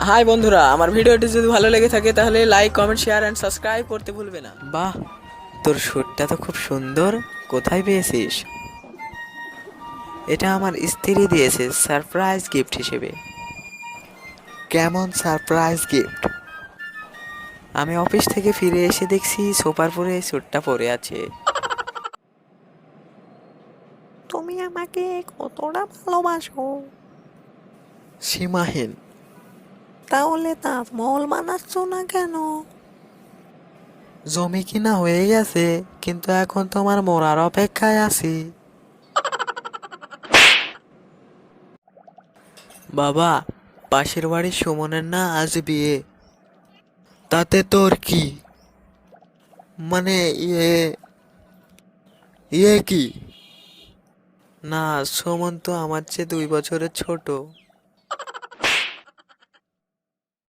High বন্ধুরা, আমার ভিডিওটি যদি ভালো লেগে থাকে তাহলে like, comment, share and subscribe করতে ভুলবে না। বাহ, তোর শ্যুটটা তো খুব সুন্দর। কোথায় পেয়েছিস? এটা আমার স্ত্রী দিয়েছে সারপ্রাইজ গিফট হিসেবে। কেমন সারপ্রাইজ গিফট? আমি অফিস থেকে ফিরে এসে দেখছি সোফার পরে স্যুটটা পরে আছে। তুমি আমাকে কতটা ভালোবাসো? সীমাহীন। তাহলে তাজমহল বানাচ্ছ না কেন? জমি কিনা হয়ে গেছে, কিন্তু এখন তোমার মরার অপেক্ষায় আছি। বাবা, পাশের বাড়ির সুমনের না আজ বিয়ে। তাতে তোর কি? মানে ইয়ে ইয়ে কি? না, সুমন তো আমার চেয়ে 2 বছরের ছোট।